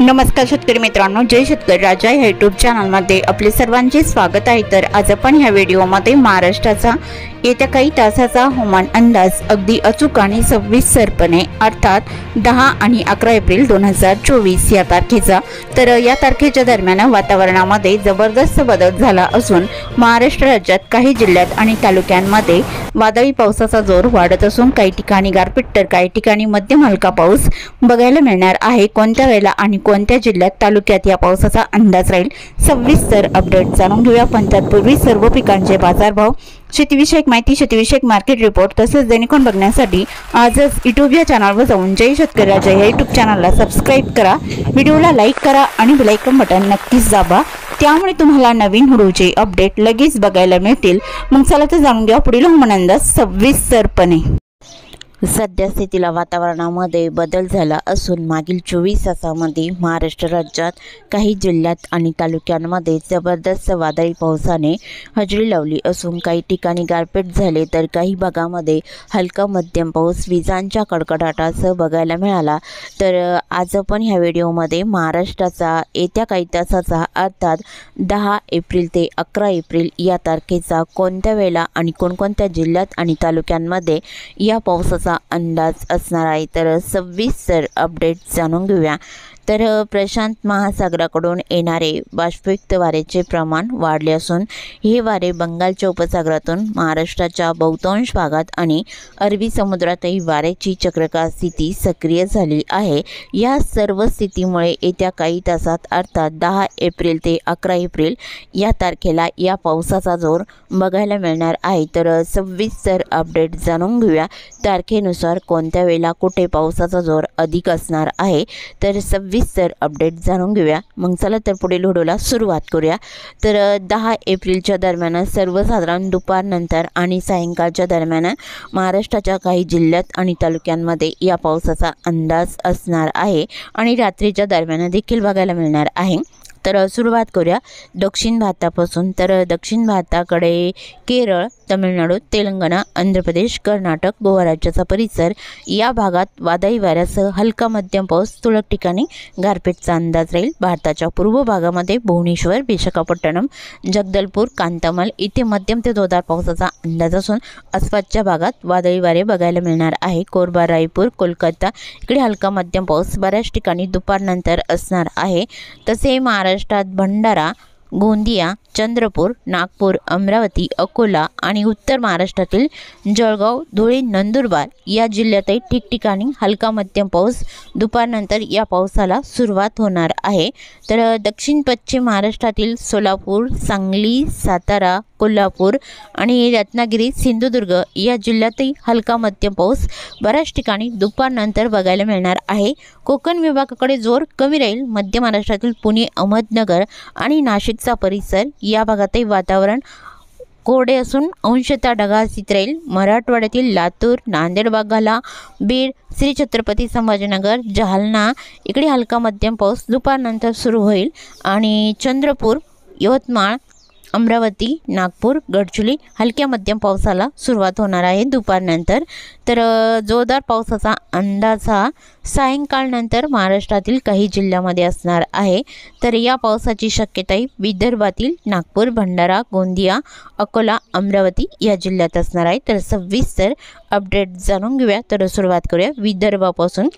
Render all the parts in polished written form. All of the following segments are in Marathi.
नमस्कार शेतकरी मित्रांनो, जय शेतकरी राजा या यूट्यूब चॅनलमध्ये आपले सर्वांचे स्वागत आहे। तर आज आपण ह्या व्हिडिओमध्ये महाराष्ट्राचा येत्या काही तासाचा हवामान अंदाज अगदी अचूक आणि सविस्तरपणे अर्थात 10 आणि 11 एप्रिल 2024 या तारखेचा। तर या तारखेच्या दरम्यान वातावरणामध्ये जबरदस्त बदल झाला असून महाराष्ट्र राज्यात काही जिल्ह्यात आणि तालुक्यांमध्ये वादळी पावसाचा जोर वाढत असून काही ठिकाणी गारपीट तर काही ठिकाणी मध्यम हलका पाऊस बघायला मिळणार आहे। कोणत्या वेळेला आणि कोणत्या जिल्ह्यात तालुक्यात या पावसाचा अंदाज राहील सविस्तर अपडेट जाणून घेऊया। पण त्यापूर्वी सर्व पिकांचे बाजारभाव, शेतीविषयक माहिती, शेतीविषयक मार्केट रिपोर्ट तसेच दैनिकोन बघण्यासाठी आजच यूट्यूब या चॅनलवर जाऊन जय शेतकरी राजा या यूट्यूब चॅनलला सबस्क्राइब करा, व्हिडिओला लाईक करा आणि बेल आयकॉन बटन नक्कीच दाबा, त्यामुळे तुम्हाला नवीन व्हिडिओचे अपडेट लगेच बघायला मिळतील। मग चला तर जाणून घ्या पुढील हवामान अंदाज सविस्तरपणे। सध्या स्थितीला वातावरणामध्ये बदल झाला असून मागील 24 तासांमध्ये महाराष्ट्र राज्यात काही जिल्ह्यात आणि तालुक्यांमध्ये जबरदस्त वादळी पावसाने हजेरी लावली असून काही ठिकाणी गारपीट झाले तर काही भागामध्ये हलका मध्यम पाऊस विजांच्या कडकडाटासह बघायला मिळाला। तर आज आपण ह्या व्हिडिओमध्ये महाराष्ट्राचा येत्या काही तासाचा अर्थात 10 एप्रिल ते 11 एप्रिल या तारखेचा कोणत्या वेळेला आणि कोणकोणत्या जिल्ह्यात आणि तालुक्यांमध्ये या पावसाचा अंदाज असणार आहे तर सविस्तर अपडेट जाणून घेऊया। तर प्रशांत महासागराकडून येणारे बाष्पयुक्त वाऱ्याचे प्रमाण वाढले असून हे वारे बंगालच्या उपसागरातून महाराष्ट्राच्या बहुतांश भागात आणि अरबी समुद्रातही वाऱ्याची चक्रवात स्थिती सक्रिय झाली आहे। या सर्व स्थितीमुळे येत्या काही तासात अर्थात 10 एप्रिल ते 11 एप्रिल या तारखेला या पावसाचा जोर बघायला मिळणार आहे। तर सविस्तर अपडेट जाणून घेऊया तारखेनुसार कोणत्या वेळेला कुठे पावसाचा जोर अधिक असणार आहे तर सविस्तर अपडेट जाणून घेऊया। मग चला तर पुढील व्हिडिओला सुरुवात करूया। तर 10 एप्रिलच्या दरम्यान सर्वसाधारण दुपारनंतर आणि सायंकाळच्या दरम्यान महाराष्ट्राच्या काही जिल्ह्यात आणि तालुक्यांमध्ये या पावसाचा अंदाज असणार आहे आणि रात्रीच्या दरम्यान देखील बघायला मिळणार आहे। तर सुरुवात करूया दक्षिण भारतापासून। तर दक्षिण भारताकडे केरळ, तमिळनाडू, तेलंगणा, आंध्र प्रदेश, कर्नाटक, गोवा राज्याचा परिसर या भागात वादळी वाऱ्यासह हलका मध्यम पाऊस, तुरळक ठिकाणी गारपीटचा अंदाज राहील। भारताच्या पूर्व भागामध्ये भुवनेश्वर, विशाखापट्टणम, जगदलपूर, कांतामाल इथे मध्यम ते जोरदार पावसाचा अंदाज असून आसपासच्या भागात वादळी वारे बघायला मिळणार आहे। कोरबा, रायपूर, कोलकाता इकडे हलका मध्यम पाऊस बऱ्याच ठिकाणी दुपारनंतर असणार आहे। तसे महाराष्ट्रात भंडारा, गोंदिया, चंद्रपूर, नागपूर, अमरावती, अकोला आणि उत्तर महाराष्ट्रातील जळगाव, धुळे, नंदुरबार या जिल्ह्यातही ठिकठिकाणी हलका मध्यम पाऊस दुपारनंतर या पावसाला सुरुवात होणार आहे। तर दक्षिण पश्चिम महाराष्ट्रातील सोलापूर, सांगली, सातारा, कोल्हापूर आणि रत्नागिरी, सिंधुदुर्ग या जिल्ह्यातही हलका मध्यम पाऊस बऱ्याच ठिकाणी दुपारनंतर बघायला मिळणार आहे। कोकण विभागाकडे जोर कमी राहील। मध्य महाराष्ट्रातील पुणे, अहमदनगर आणि नाशिकचा परिसर या भागातही वातावरण कोरडे असून अंशतः ढगाळ स्थिती राहील। मराठवाड्यातील लातूर, नांदेड भागाला, बीड, श्री छत्रपती संभाजीनगर, जालना इकडे हलका मध्यम पाऊस दुपारनंतर सुरू होईल आणि चंद्रपूर, यवतमाळ, अमरावती, नागपूर, गडचिरोली हलक्या मध्यम पावसाला सुरुवात होणार आहे दुपारनंतर। तर जोरदार पावसाचा अंदाज हा सायंकाळनंतर महाराष्ट्रातील काही जिल्ह्यामध्ये असणार आहे। तर या पावसाची शक्यताही विदर्भातील नागपूर, भंडारा, गोंदिया, अकोला, अमरावती या जिल्ह्यात असणार आहे। तर सविस्तर अपडेट जाणून घेऊया। तर सुरुवात करूया विदर्भापासून।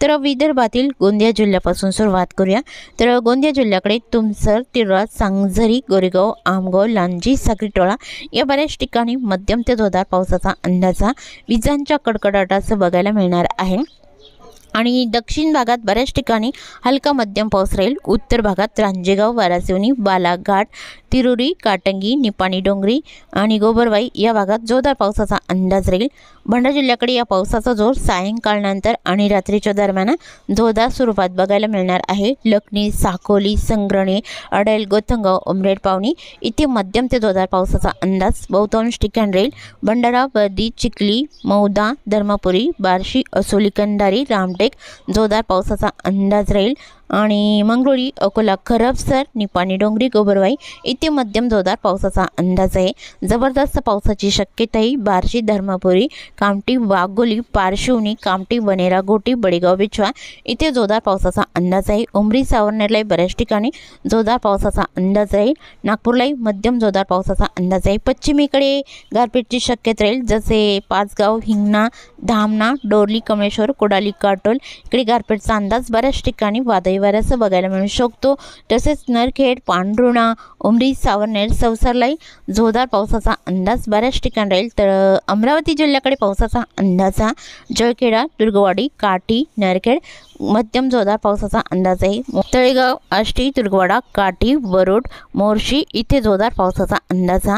तर विदर्भातील गोंदिया जिल्ह्यापासून सुरुवात करूया। तर गोंदिया जिल्ह्याकडे तुमसर, तिरोडा, सांगझरी, गोरेगाव, आमगाव, लांजी, साक्रीटोळा या बऱ्याच ठिकाणी मध्यम ते जोरदार पावसाचा अंदाजा विजांच्या कडकडाटासह बघायला मिळणार आहे आणि दक्षिण भागात बऱ्याच ठिकाणी हलका मध्यम पाऊस राहील। उत्तर भागात रांजेगाव, वारासिवनी, बालाघाट, तिरुरी, काटंगी, निपाणी डोंगरी आणि गोबरवाई या भागात जोरदार पावसाचा अंदाज राहील। भंडारा जिल्ह्याकडे या पावसाचा जोर सायंकाळनंतर आणि रात्रीच्या दरम्यान जोरदार स्वरूपात बघायला मिळणार आहे। लखनी, साकोली, संग्रणे, अडेल, गोतंगाव, उमरेड, पावनी इथे मध्यम ते जोरदार पावसाचा अंदाज बहुतांश ठिकाणी राहील। भंडारा, बर्दी, चिखली, मौदा, धर्मपुरी, बार्शी, असोली, कंधारी, रामटेक जोरदार पावसाचा अंदाज राहील आणि मंगरुळी, अकोला, खरबसर, निपाणी, डोंगरी, गोबरवाई इथे मध्यम जोरदार पावसाचा अंदाज आहे। जबरदस्त पावसाची शक्यताही बार्शी, धर्मपुरी, कामठी, वाघोली, पारशिवनी, कामठी, वनेरा, गोटी, बडेगाव, बिछवा इथे जोरदार पावसाचा अंदाज आहे। उमरी, सावनेरलाही बऱ्याच ठिकाणी जोरदार पावसाचा अंदाज राहील। नागपूरलाही मध्यम जोरदार पावसाचा अंदाज आहे। पश्चिमेकडे गारपीटची शक्यता राहील, जसे पाचगाव, हिंगणा, धामणा, डोरली, कमळेश्वर, कोडाली, काटोल इकडे गारपीटचा अंदाज बऱ्याच ठिकाणी वादळी वाऱ्यासह बघायला मिळू शकतो। तसेच नरखेड, पांढुर्णा, उमरी, सावनेर, चौसारलाही जोरदार पावसाचा अंदाज बऱ्याच ठिकाणी राहील। तर अमरावती जिल्ह्याकडे पावसाचा अंदाज जळखेडा, दुर्गवाडी, काठी, नरखेड मध्यम जोरदार पावसाचा अंदाज आहे। तळेगाव, आष्टी, दुर्गवाडा, काठी, वरुड, मोर्शी इथे जोरदार पावसाचा अंदाज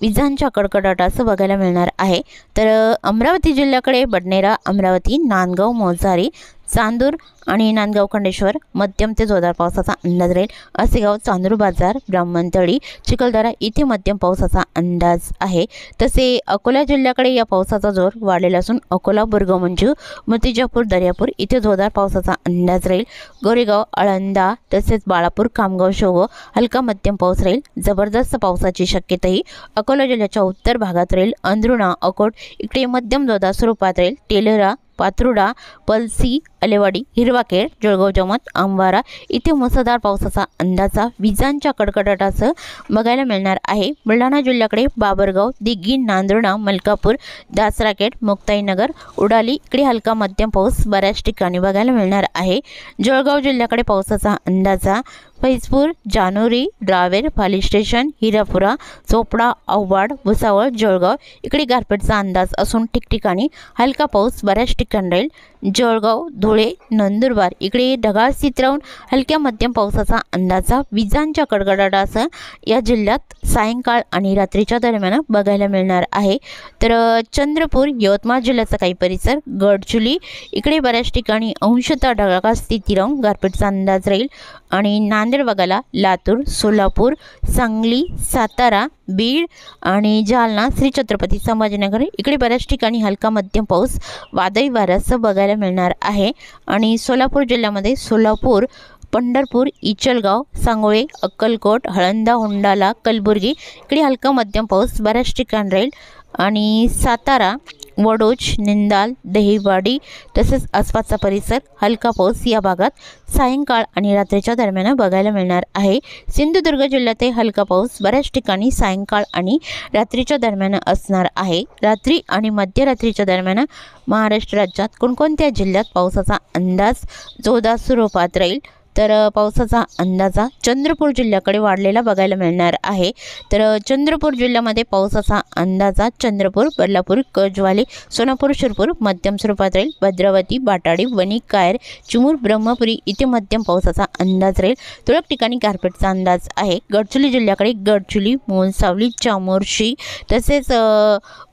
विजांच्या कडकडाटासह बघायला मिळणार आहे। तर अमरावती जिल्ह्याकडे बडनेरा, अमरावती, नांदगाव, मोजारी, चांदूर आणि नांदगाव, खंडेश्वर मध्यम ते जोरदार पावसाचा अंदाज राहील। असेगाव, चांदूर बाजार, ब्राह्मणतळी, चिखलदरा इथे मध्यम पावसाचा अंदाज आहे। तसे अकोला जिल्ह्याकडे या पावसाचा जोर वाढलेला असून अकोला, बुरगावमंजू, मूर्तिजापूर, दर्यापूर इथे जोरदार पावसाचा अंदाज राहील। गोरेगाव, आळंदा तसेच बाळापूर, खामगाव, शेवगाव हलका मध्यम पाऊस राहील। जबरदस्त पावसाची शक्यताही अकोला जिल्ह्याच्या उत्तर भागात राहील। अंद्रुणा, अकोट इकडे मध्यम जोरदार स्वरूपात राहील। टेलरा, पात्रुडा, पलसी, अलेवाडी, हिरवाखेड, जळगाव, जमत, अंबारा इथे मुसळधार पावसाचा अंदाजा विजांच्या कडकडाटासह बघायला मिळणार आहे। बुलढाणा जिल्ह्याकडे बाबरगाव, दिघी, नांदुर्णा, मलकापूर, दासराखेड, मुक्ताईनगर, उडाली इकडे हलका मध्यम पाऊस बऱ्याच ठिकाणी बघायला मिळणार आहे। जळगाव जिल्ह्याकडे पावसाचा अंदाजा फैजपूर, जानोरी, रावेर, पाली स्टेशन, हिरापुरा, चोपडा, औवाड, भुसावळ, जळगाव इकडे गारपीटचा अंदाज असून ठिकठिकाणी हलका पाऊस बऱ्याच ठिकाणी राहील। जळगाव, धुळे, नंदुरबार इकडे ढगाळ स्थित राहून हलक्या मध्यम पावसाचा अंदाजा विजांच्या कडकडाटासह या जिल्ह्यात सायंकाळ आणि रात्रीच्या दरम्यान बघायला मिळणार आहे। तर चंद्रपूर, यवतमाळ जिल्ह्याचा काही परिसर, गडचिरोली इकडे बऱ्याच ठिकाणी अंशतः ढगाळ स्थिती राहून गारपीटचा अंदाज राहील। आणि नांदेड वगळता लातूर, सोलापूर, सांगली, सातारा, बीड आणि जालना, श्री छत्रपती संभाजीनगर इकडे बऱ्याच ठिकाणी हलका मध्यम पाऊस वादळी वाऱ्यासह बघायला मिळणार आहे। आणि सोलापूर जिल्ह्यामध्ये सोलापूर, पंढरपूर, इचलगाव, सांगोळे, अक्कलकोट, हळंदा, होंडाला, कलबुर्गी इकडे हलका मध्यम पाऊस बऱ्याच ठिकाणी राहील। आणि सातारा, वडोज, निंदाल, दहिवाडी तसेच आसपासचा परिसर हलका पाऊस या भागात सायंकाळ आणि रात्रीच्या दरम्यान बघायला मिळणार आहे। सिंधुदुर्ग जिल्ह्यातही हलका पाऊस बऱ्याच ठिकाणी सायंकाळ आणि रात्रीच्या दरम्यान असणार आहे। रात्री आणि मध्यरात्रीच्या दरम्यान महाराष्ट्र राज्यात कोणकोणत्या जिल्ह्यात पावसाचा अंदाज जोरदार स्वरूपात राहील तर पावसाचा अंदाजा चंद्रपूर जिल्ह्याकडे वाढलेला बघायला मिळणार आहे। तर चंद्रपूर जिल्ह्यामध्ये पावसाचा अंदाजा चंद्रपूर, बदलापूर, गजवाले, सोनापूर, शिरपूर मध्यम स्वरूपात राहील। भद्रावती, बाटाडी, वणी, कायर, चिमूर, ब्रह्मपुरी इथे मध्यम पावसाचा अंदाज राहील। तुरळक ठिकाणी गारपीटचा अंदाज आहे। गडचिरोली जिल्ह्याकडे गडचिरोली, मोहनसावली, चामोर्शी तसेच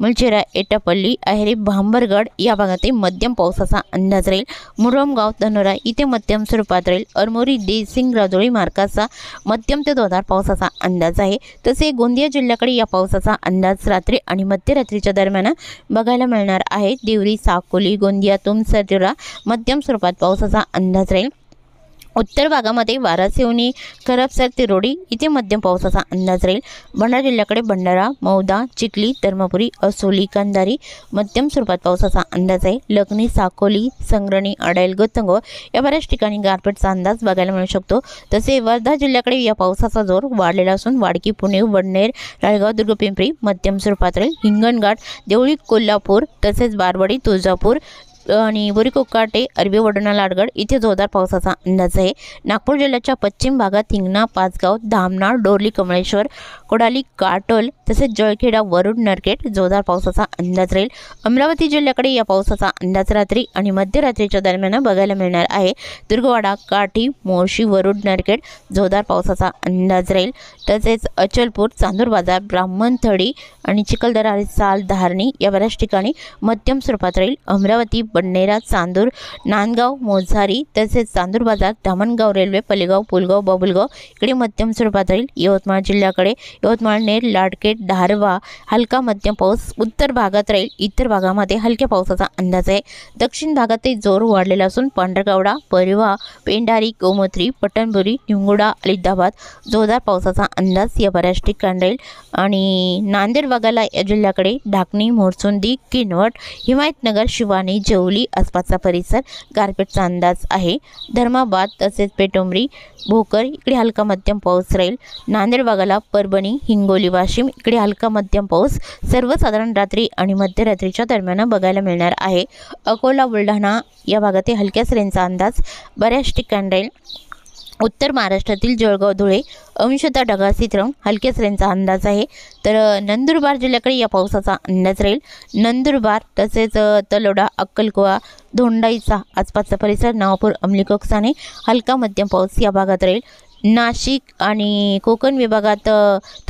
मुलचेरा, एटापल्ली, अहेरी, भांबरगड या भागातही मध्यम पावसाचा अंदाज राहील। मुरमगाव, धनोरा इथे मध्यम स्वरूपात राहील। मोरी, देसिंग, राजोळी मार्गाचा मध्यम ते जोरदार पावसाचा अंदाज आहे। तसे गोंदिया जिल्ह्याकडे या पावसाचा अंदाज रात्री आणि मध्यरात्रीच्या दरम्यान बघायला मिळणार आहे। देवरी, साकोली, गोंदिया, तुमसर मध्यम स्वरूपात पावसाचा अंदाज राहील। उत्तर भागामध्ये वारासिवनी, खरबसर, तिरोडी इथे मध्यम पावसाचा अंदाज राहील। भंडारा जिल्ह्याकडे भंडारा, मौदा, चिखली, धर्मपुरी, असोली, कंधारी मध्यम स्वरूपात पावसाचा अंदाज आहे। लखनी, साकोली, संग्रणी, अडेल, गतंगो या बऱ्याच ठिकाणी गारपीटचा अंदाज बघायला मिळू शकतो। तसे वर्धा जिल्ह्याकडे या पावसाचा जोर वाढलेला असून वाडकी, पुणे, वडनेर, राळेगाव, दुर्गपिंपरी मध्यम स्वरूपात राहील। हिंगणघाट, देवळी, कोल्हापूर तसेच बारवाडी, तुळजापूर आणि बोरीकोकाटे, अरबी, वडोणा, लाडगड इथे जोरदार पावसाचा अंदाज आहे। नागपूर जिल्ह्याच्या पश्चिम भागात हिंगणा, पाचगाव, धामणा, डोरली, कमळेश्वर, कोडाली, काटोल तसेच जळखेडा, वरुड, नरखेड जोरदार पावसाचा अंदाज राहील। अमरावती जिल्ह्याकडे या पावसाचा अंदाज रात्री आणि मध्यरात्रीच्या दरम्यान बघायला मिळणार आहे। दुर्गवाडा, काठी, मोर्शी, वरुड, नरखेड जोरदार पावसाचा अंदाज राहील। तसेच अचलपूर, चांदूर बाजार, ब्राह्मणथडी आणि चिखलदरा, साल, धारणी या बऱ्याच ठिकाणी मध्यम स्वरूपात राहील। अमरावती, बन्नेरा, चांदूर, नांदगाव, मोझारी तसेच चांदूर बाजार, धामणगाव रेल्वे, पलेगाव, पुलगाव, बाबुलगाव इकडे मध्यम स्वरूपात राहील। यवतमाळ जिल्ह्याकडे यवतमाळ, नेर, लाडकेट, धारवा हलका मध्यम पाऊस उत्तर भागात राहील। इतर भागामध्ये हलक्या पावसाचा अंदाज आहे। दक्षिण भागातही जोर वाढलेला असून पांढरकवडा, परवा, पेंढारी, गोमत्री, पटणबुरी, निंगुडा, अलिदाबाद जोरदार पावसाचा अंदाज या बऱ्याच ठिकाणी राहील। आणि नांदेड भागाला या जिल्ह्याकडे ढाकणी, मोरचुंदी, किनवट, हिमायतनगर, शिवानी, जेवली आसपासचा परिसर गारपीटचा अंदाज आहे। धर्माबाद तसेच पेटोंबरी, भोकर इकडे हलका मध्यम पाऊस राहील। नांदेड भागाला परभणी, हिंगोली, वाशिम इकडे हलका मध्यम पाऊस सर्वसाधारण रात्री आणि मध्यरात्रीच्या दरम्यान बघायला मिळणार आहे। अकोला, बुलढाणा या भागात हलक्या सरींचा अंदाज बऱ्याच ठिकाणी राहील। उत्तर महाराष्ट्रातील जळगाव, धुळे अंशतः ढगाळीत राहून हलक्या सरींचा अंदाज आहे। तर नंदुरबार जिल्ह्याकडे या पावसाचा अंदाज राहील। नंदुरबार तसेच तलोडा, अक्कलकोवा, धोंडाईचा आसपासचा परिसर, नवापूर, अमलीकोकसाने हलका मध्यम पाऊस या भागात राहील। नाशिक आणि कोकण विभागात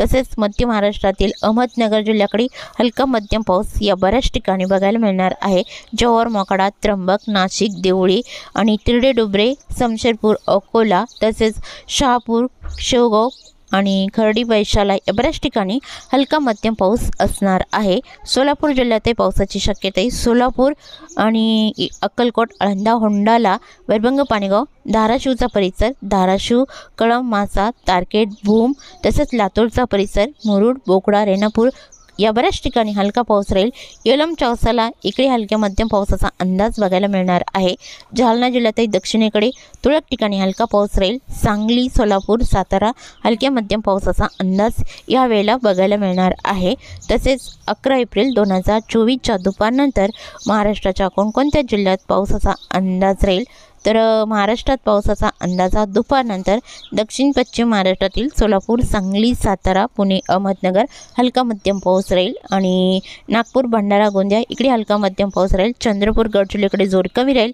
तसेच मध्य महाराष्ट्रातील अहमदनगर जिल्ह्याकडे हलका मध्यम पाऊस या बऱ्याच ठिकाणी बघायला मिळणार आहे। जव्हार, मोखाडा, त्र्यंबक, नाशिक, देवळी आणि तिरडे, डुबरे, समशेरपूर, अकोला तसेच शहापूर, शेवगाव आणि खर्डी, वैशाला या बऱ्याच ठिकाणी हलका मध्यम पाऊस असणार आहे। सोलापूर जिल्ह्यातही पावसाची शक्यता आहे। सोलापूर आणि अक्कलकोट, आळंदा, होंडाला, वैरभंग, पाणेगाव, धाराशिवचा परिसर, धाराशिव, कळंब, मासा, तारकेट, भूम तसेच लातूरचा परिसर, मुरुड, बोकडा, रेणापूर या बऱ्याच ठिकाणी हलका पाऊस राहील। येलम, चौसाला इकडे हलक्या मध्यम पावसाचा अंदाज बघायला मिळणार आहे। जालना जिल्ह्यातही दक्षिणेकडे तुरळक ठिकाणी हलका पाऊस राहील। सांगली, सोलापूर, सातारा हलक्या मध्यम पावसाचा अंदाज यावेळेला बघायला मिळणार आहे। तसेच 11 एप्रिल 2024च्या दुपारनंतर महाराष्ट्राच्या कोणकोणत्या जिल्ह्यात पावसाचा अंदाज राहील तर महाराष्ट्रात पावसाचा अंदाजा दुपारनंतर दक्षिण पश्चिम महाराष्ट्रातील सोलापूर, सांगली, सातारा, पुणे, अहमदनगर हलका मध्यम पाऊस राहील आणि नागपूर, भंडारा, गोंदिया इकडे हलका मध्यम पाऊस राहील। चंद्रपूर, गडचिरोलीकडे जोर कमी राहील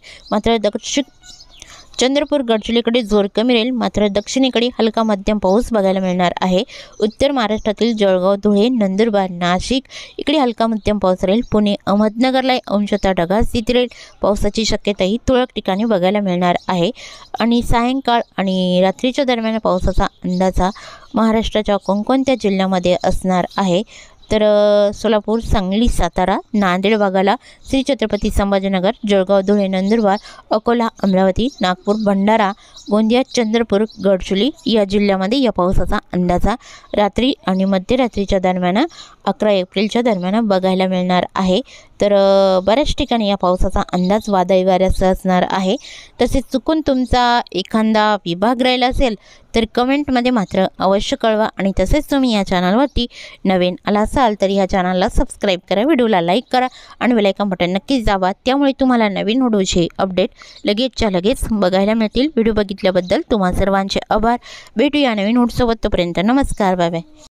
मात्र दक्षिणेकडे हलका मध्यम पाऊस बघायला मिळणार आहे। उत्तर महाराष्ट्रातील जळगाव, धुळे, नंदुरबार, नाशिक इकडे हलका मध्यम पाऊस राहील। पुणे, अहमदनगरला अंशतः ढगाळ राहील। पावसाची शक्यताही तुरळक ठिकाणी बघायला मिळणार आहे। आणि सायंकाळ आणि रात्रीच्या दरम्यान पावसाचा अंदाजा महाराष्ट्राच्या कोणकोणत्या जिल्ह्यामध्ये असणार आहे तर सोलापूर, सांगली, सातारा, नांदेड भागाला श्री छत्रपती संभाजीनगर, जळगाव, धुळे, नंदुरबार, अकोला, अमरावती, नागपूर, भंडारा, गोंदिया, चंद्रपूर, गडचिरोली या जिल्ह्यामध्ये या पावसाचा अंदाजा रात्री आणि मध्यरात्रीच्या दरम्यान 11 एप्रिलच्या दरम्यान बघायला मिळणार आहे। तर बऱ्याच ठिकाणी या पावसाचा अंदाज वादळी वाऱ्यासह असणार आहे। तसेच चुकून तुमचा एखादा विभाग राहिला असेल तर कमेंटमध्ये मात्र अवश्य कळवा आणि तसेच तुम्ही या चॅनलवरती नवीन आला असाल तर या चॅनलला सबस्क्राईब करा, व्हिडिओला लाईक करा आणि बेल आयकॉन बटन नक्कीच दाबा, त्यामुळे तुम्हाला नवीन व्हिडिओचे अपडेट लगेचच्या लगेच बघायला मिळतील। व्हिडिओ बघितल्याबद्दल तुम्हा सर्वांचे आभार। भेटूया नवीन व्हिडिओसोबत, तोपर्यंत नमस्कार, बाय बाय।